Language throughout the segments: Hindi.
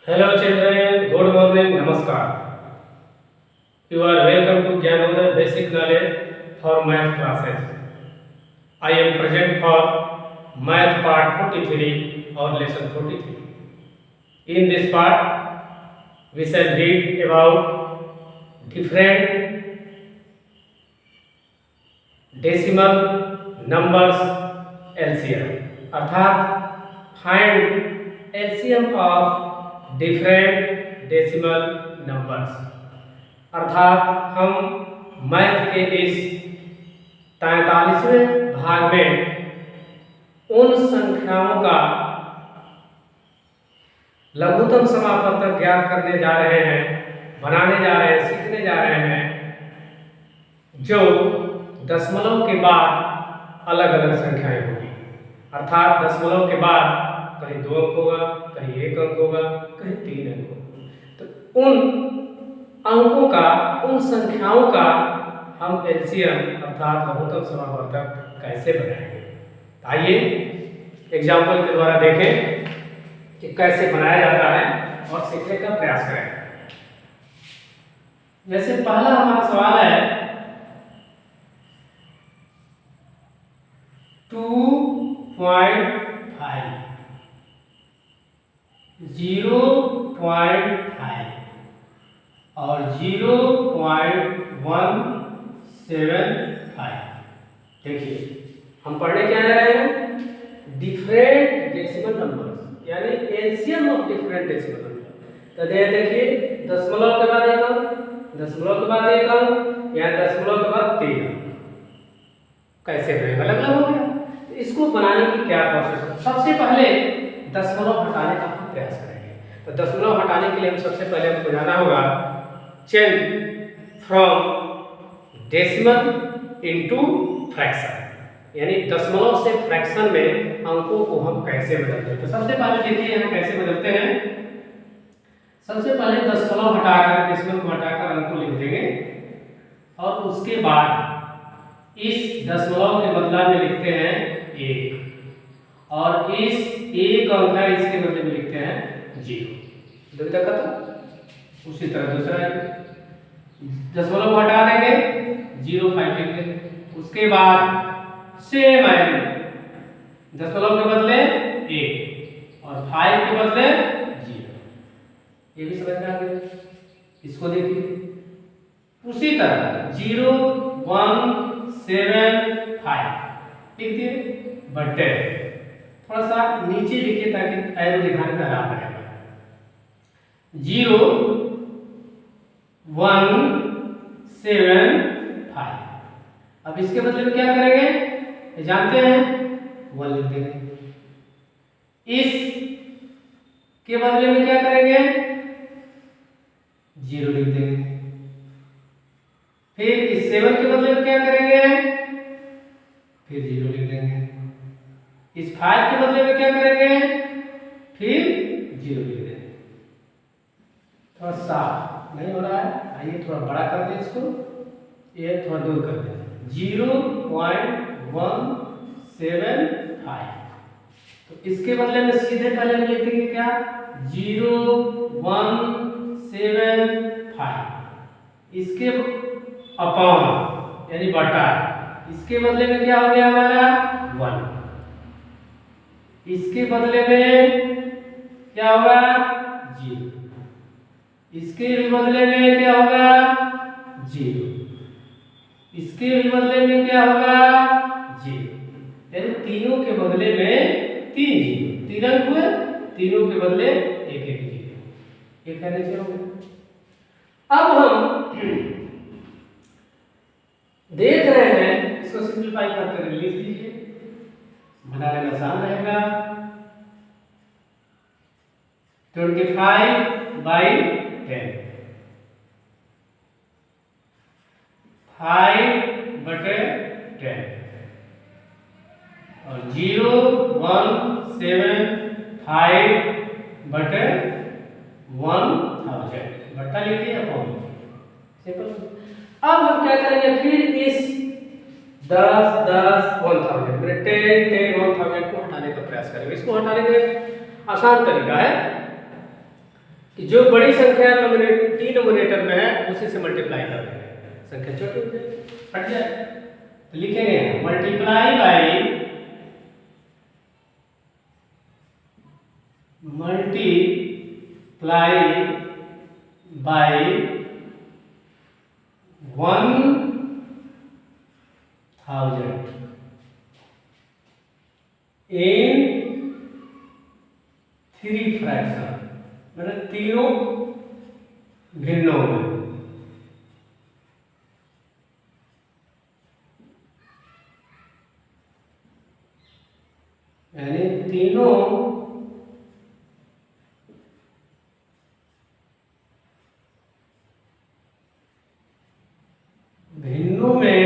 Hello children, good morning, namaskar. You are welcome to Gyanodaya Basic Knowledge for Math classes. I am present for Math Part 43 or Lesson 43. In this part, we shall read about different decimal numbers LCM. अर्थात find LCM of different decimal numbers. अर्थात हम मैथ के इस 43वें भाग में उन संख्याओं का लघुत्तम समापवर्तक ज्ञात करने जा रहे हैं, बनाने जा रहे हैं, सीखने जा रहे हैं, जो दशमलव के बाद अलग अलग संख्याएं होगी। अर्थात दशमलव के बाद कहीं 2 अंक होगा, कहीं 1 अंक होगा, कहीं 3 अंक होगा। तो उन अंकों का, उन संख्याओं का हम एलसीएम अर्थात लघुत्तम समापवर्तक कैसे बनाएंगे। आइए एग्जाम्पल के द्वारा देखें कि कैसे बनाया जाता है और सीखने का प्रयास करें। जैसे पहला हमारा सवाल है 2.5, 0.5 और 0.175। देखिए हम पढ़ने क्या जा रहे हैं, डिफरेंट डेसिमल नंबर्स यानी LCM of different decimal number. तो देखिए दशमलव के बाद 1 अंक, दशमलव के बाद 1 अंक या दशमलव के बाद 3 अंक, कैसे बनेगा, अलग अलग हो गया। इसको बनाने की क्या प्रोसेस है। सबसे पहले दशमलव हटाने का हम प्रयास करेंगे। तो दशमलव हटाने के लिए हम सबसे पहले हमको जाना होगा change from decimal into fraction, यानी दशमलव से फ्रैक्शन में अंकों को हम कैसे बदलते हैं। तो सबसे पहले देखिए हम कैसे बदलते हैं। सबसे पहले दशमलव हटाकर, डेसिमल को हटाकर अंक को लिख देंगे और उसके बाद इस दशमलव के बदला में लिखते हैं 1 और इस 1 अंक है इसके बदले में लिखते हैं 0। दुविधा खत्म। उसी तरह दूसरा दशमलव हटा देंगे, 0.5 लिख देंगे। उसके बाद सेम है, दशमलव के बदले 1 और 5 के बदले 0। ये भी समझ में आ गया। इसको देखिए उसी तरह 0.175 लिख दिए, बटे थोड़ा सा नीचे लिखिए ताकि एरो दिखाने में आराम रहेगा। 0.175। अब इसके बदले में क्या करेंगे, जानते हैं, 1 लिख देंगे। इस के बदले में क्या करेंगे, 0 लिख देंगे। फिर इस 7 के बदले में क्या करेंगे, फिर 0 लिख देंगे। इस 5 के बदले में क्या करेंगे, फिर 0 लिख देंगे। थोड़ा साफ नहीं हो रहा है, आइए थोड़ा बड़ा कर दें इसको, ये थोड़ा दूर कर दें। 0.175। तो इसके बदले में सीधे पहले हम लिखेंगे क्या, 0.175। इसके अपॉन यानी बटा, इसके बदले में क्या हो गया हमारा 1। इसके बदले में क्या होगा 0। इसके भी बदले में क्या होगा 0। इसके भी बदले में क्या होगा 0। यानी तीनों के बदले में 3 0। 3 अंक हुए, तीनों के बदले 1 1 0। ये कहने से हो गया। अब हम देख रहे हैं, इसको सिंपलीफाई करके लिख लीजिए, बनाने में आसान रहेगा। 25/10, 5/10 और 0.175/1000 बट्टा लिखिए अपॉन सिंपल। अब हम क्या करेंगे, फिर इस 10 10 1000 10 10 1000 को हटाने का प्रयास करेंगे। इसको हटाने का आसान तरीका है, जो बड़ी संख्या डिनोमिनेटर में है उसी से मल्टीप्लाई कर रहे हैं, संख्या छोटी हो जाएगी, हट जाए। तो लिखेंगे मल्टीप्लाई बाई 1000 इन 3 फ्रैक्शन, मतलब तीनों भिन्नों में। यानी तीनों भिन्नों में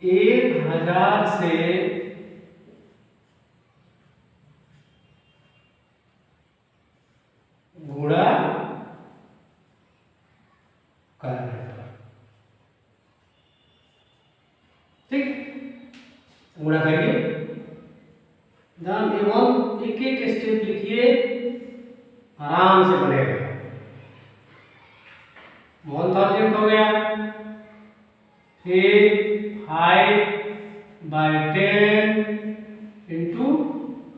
1000 से गुणा करने पर, ठीक, गुणा करिए। एवं एक एक स्टेप लिखिए, आराम से बनेगा। 1000 हो गया, फिर 5/10 इंटू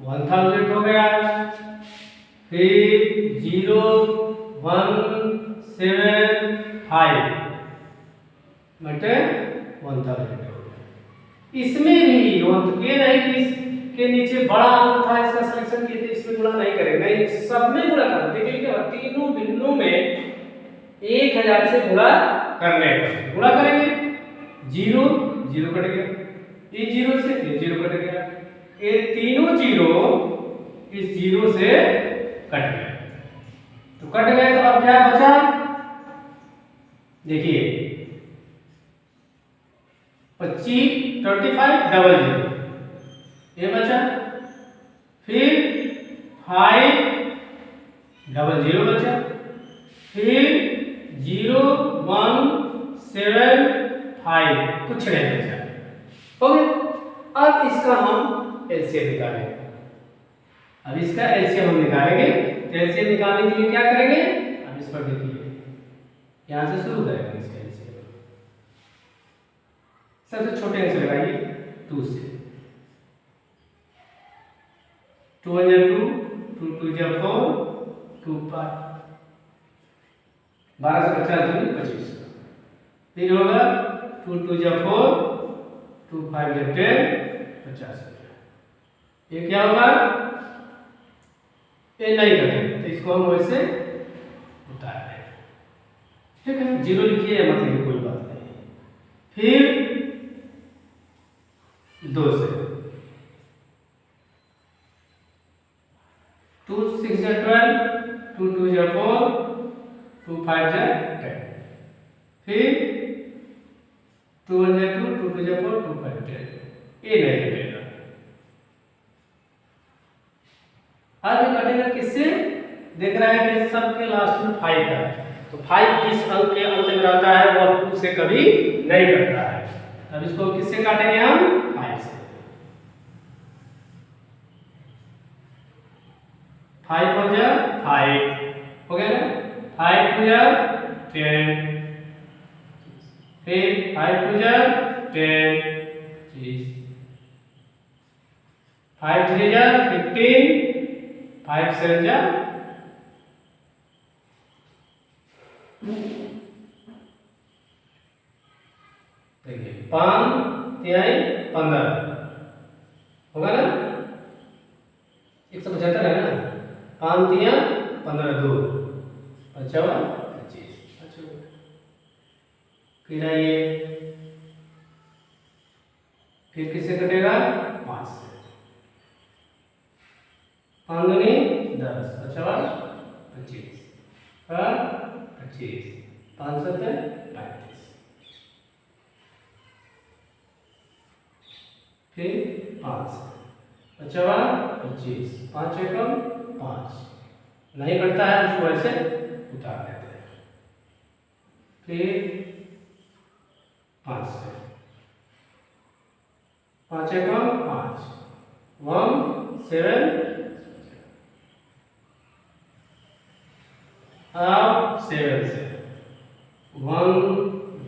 1000 हो गया, फिर 0175 बटे 1000 हो गया। इसमें भी ये नहीं कि इसके नीचे बड़ा अंक था, इसका सिलेक्शन किए थे, इसमें गुणा नहीं करेंगे, नहीं, सब में गुणा करना। देखिए क्या, तीनों भिन्नों में 1000 से गुणा करने पर गुणा करेंगे, 0 0 कट गया, ये 0 से ये 0 कट गया, ये तीनों 0 इस 0 से कट गए, तो कट गए। तो अब क्या बचा, देखिए 25 ये बचा, फिर 500 बचा, फिर 0175 कुछ नहीं बचा, हो गया। अब इसका हम एलसीएम निकालेंगे। अब इसका एलसीएम हम निकालेंगे। तो एलसीएम निकालने के लिए क्या करेंगे, अब इस पर देखिए, यहां से शुरू करेंगे इसका एलसीएम। सबसे छोटे अंक से लगाइए, 2 से, 2 1 2, 2 2 4, 2 5, 12 से 50 दूनी 25, फिर होगा 2 2 4, 2 5 10, 50। ये क्या होगा, ये नहीं करेंगे, तो इसको हम वैसे उतार दें, ठीक है। 0 लिखिए या मत लिखिए, कोई बात नहीं। फिर 2 से, 2 6 12, 2 2 4, 2 5 10, फिर 2 1 2, 2 2 4, 2 5 10, ये नहीं कटेगा। अब ये कटेगा किससे, देख रहा है कि सबके लास्ट में 5 है, तो 5 जिस अंक के अंत में रहता है वह 2 से कभी नहीं कटता है। अब इसको किससे काटेंगे हम, 5 से। 5 हो जा 5 हो गया ना, 5 2 जा 10, फिर 5 2 जा 10, 5 3 जा 15, 5 7 जा 5 3 15 होगा ना, 175 है ना, 5 3 15 2, अच्छा हुआ 25, अच्छा। फिर आइए, फिर किससे कटेगा, 5 से, 5 दूनी 10, अच्छा हुआ 25, 25, 5 7 35, फिर 5, अच्छा हुआ 25, 5 एकम 5, नहीं कटता है उसको ऐसे उतार देते हैं। फिर 5 से, 5 एकम 5, 1 7 अब 7 से 1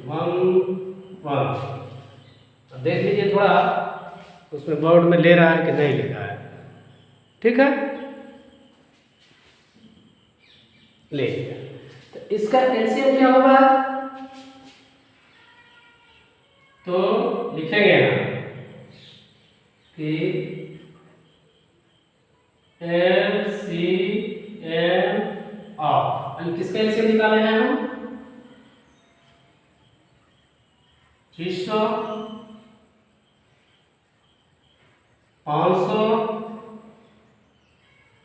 1 1। देख लीजिए थोड़ा उसमें बोर्ड में ले रहा है कि नहीं ले रहा है। ठीक है, ले लिया। तो इसका एलसीएम क्या होगा, तो लिखेंगे यहाँ कि एलसीएम ऑफ, किसका एलसीएम निकाले हैं हम, 300 500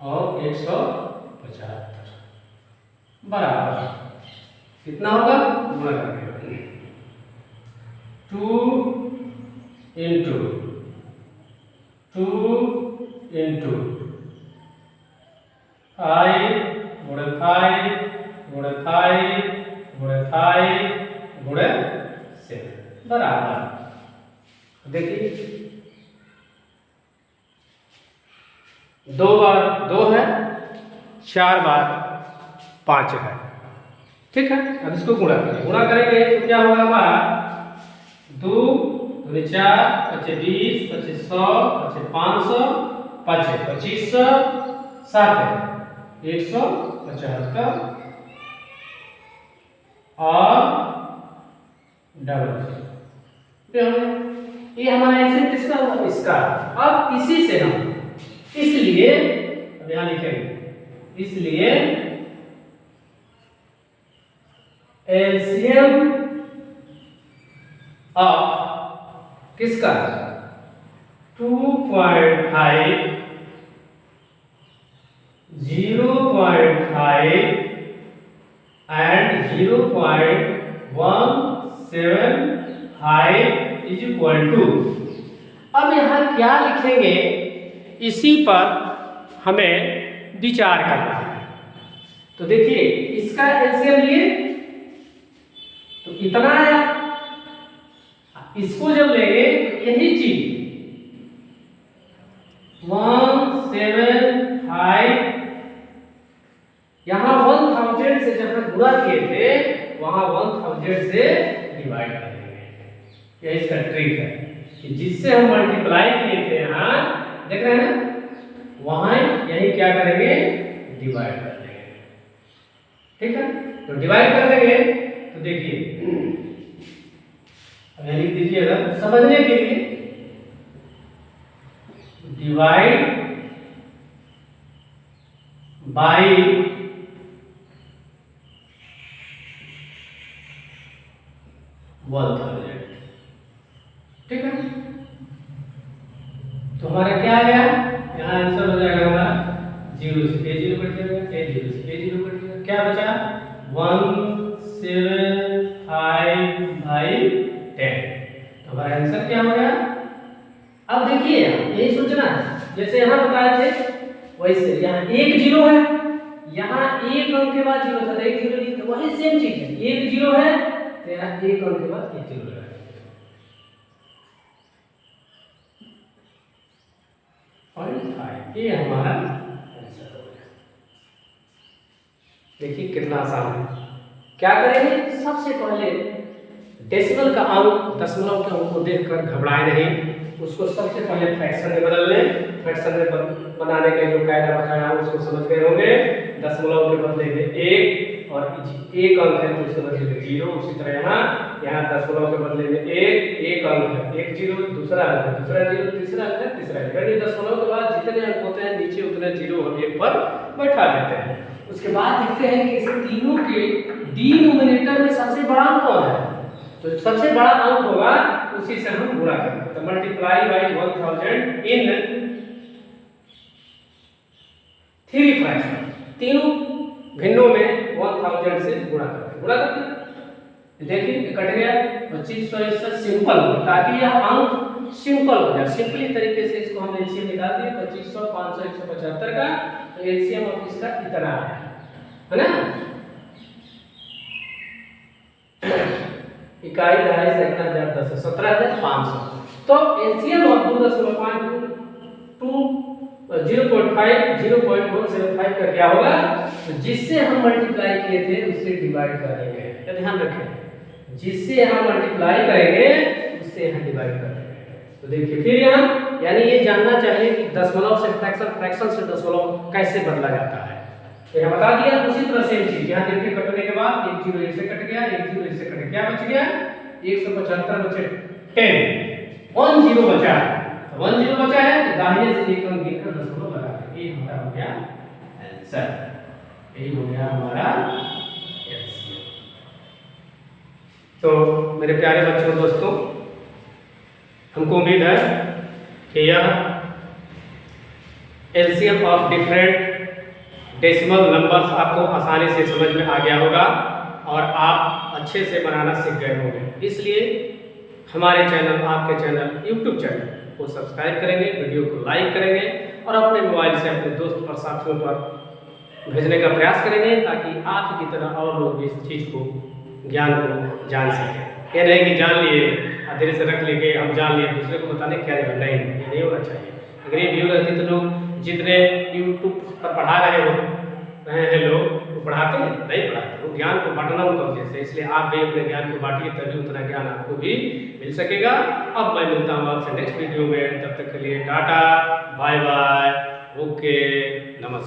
और 175 बराबर कितना होगा, गुणा करेंगे 2 इंटू 5 गुणे 5 गुणे 5 गुणे 5 गुणे 7 बराबर, देखिए 2 बार 2 है, 4 बार 5 है। ठीक है, अब इसको गुणा करेंगे तो क्या होगा हमारा, 2 दूनी 4 पचे 20 पचे 100 पचे 500 पचे 2500 7 175 और डबल। ये हमारा आंसर किसका होगा, इसका। अब इसी से हम, इसलिए अब यहां लिखेंगे, इसलिए एलसीएम ऑफ किसका, 2.5 0.5 एंड 0.175 इज इक्वल टू। अब यहाँ क्या लिखेंगे, इसी पर हमें विचार करना है। तो देखिए इसका एलसीएम लिए तो इतना है, इसको जब लेंगे तो यही चीज 175, यहां 1000 से जब हम गुणा किए थे वहां 1000 से डिवाइड कर देंगे। यह इसका ट्रिक है कि जिससे हम मल्टीप्लाई किए थे, यहाँ देख रहे हैं ना, वहां यही क्या करेंगे, डिवाइड कर देंगे। ठीक है, तो डिवाइड कर देंगे तो देखिए अब यहां लिख दीजिएगा समझने के लिए, डिवाइड बाय 1000। ठीक है, तो हमारा क्या आ गया, यहाँ आंसर हो जाएगा हमारा 0 से a0 कट जाएगा, a0 से a0 कट जाएगा, क्या बचा 175/10। तो हमारा आंसर क्या हो गया। अब देखिए यही सोचना है, जैसे यहाँ बताए थे वैसे यहाँ 1 0 है, यहाँ 1 अंक के बाद 0 था, 1 0 लिखे, वही सेम चीज है, 1 0 है तो यहाँ 1 अंक के बाद 1 0 है। ये हमारा आंसर हो गया। देखिए कितना आसान है। क्या करेंगे, सबसे पहले डेसिमल का अंक, दशमलव के अंक को देखकर घबराए नहीं, उसको सबसे पहले फ्रैक्शन में बदल लें। फ्रैक्शन में बनाने का जो कायदा बताया उसको समझ गए होंगे। दशमलव के बदले में 1 और 1 अंक है तो उसके बदले में 0। उसी तरह यहाँ दशमलव के बदले में 1 अंक है, 1 0, दूसरा अंक है, दूसरा 0, तीसरा अंक है, तीसरा अंक है। दशमलव के बाद जितने अंक होते हैं नीचे उतने 0 हम 1 पर बैठा देते हैं। उसके बाद देखते हैं कि इस तीनों के डिनोमिनेटर में सबसे बड़ा अंक कौन है, तो सबसे बड़ा अंक होगा उसी से हम गुणा करेंगे। तो मल्टीप्लाई बाय 1000 इन 3 फ्रैक्शन, तीनों भिन्नों में 1000 से गुणा करते हैं। देखिए कट गया 2500, इससे सिंपल हो ताकि यह अंक सिंपल हो जाए। सिंपली तरीके से इसको हम एलसीएम निकाल दिए 2500 500 175 का, तो एलसीएम ऑफ इसका इतना है ना, इकाई दहाई सैकड़ा 1000 10 17500। तो एलसीएम ऑफ 2.5 और 0.175 का क्या होगा, तो जिससे हम मल्टीप्लाई किए थे उससे डिवाइड करेंगे। क्या ध्यान रखें, जिससे हम मल्टीप्लाई करेंगे उससे यहाँ डिवाइड करेंगे। तो देखिए फिर यहाँ यानी ये जानना चाहिए कि दशमलव से फ्रैक्शन, फ्रैक्शन से दशमलव कैसे बदला जाता है। तो यहाँ बता दिया। उसी तरह से चीज यहाँ देखिए कटने के बाद 1 0 इससे कट गया, 1 0 इससे कट गया, क्या बच गया 175 बचे 10, 1 0 बचा है। 1 0 बचा है तो दाहिने से एक अंक गिनकर दशमलव लगा देंगे। ये हमारा हो गया आंसर, यही हो गया हमारा एलसीएम। तो मेरे प्यारे बच्चों दोस्तों, हमको उम्मीद है कि यह LCM of different decimal numbers आपको आसानी से समझ में आ गया होगा और आप अच्छे से बनाना सीख गए होंगे। इसलिए हमारे चैनल, आपके चैनल, यूट्यूब चैनल को सब्सक्राइब करेंगे, वीडियो को लाइक करेंगे और अपने मोबाइल से अपने दोस्त और साथियों पर भेजने का प्रयास करेंगे ताकि आप की तरह और लोग भी इस चीज़ को, ज्ञान को जान सकें। ये नहीं कि जान लिए धीरे से रख लेके हम जान लिए, दूसरे को बताने क्या जरूरत नहीं, ये नहीं होना चाहिए। अगर ये व्यू रहती तो लोग जितने यूट्यूब पर पढ़ा रहे हैं लोग, वो पढ़ाते हैं नहीं पढ़ाते, वो ज्ञान को बांटना उनका उद्देश्य है। इसलिए आप भी अपने ज्ञान को बांटिए, तभी उतना ज्ञान आपको भी मिल सकेगा। अब मैं मिलता हूँ आपसे नेक्स्ट वीडियो में, तब तक के लिए टाटा बाय बाय, ओके, नमस्कार।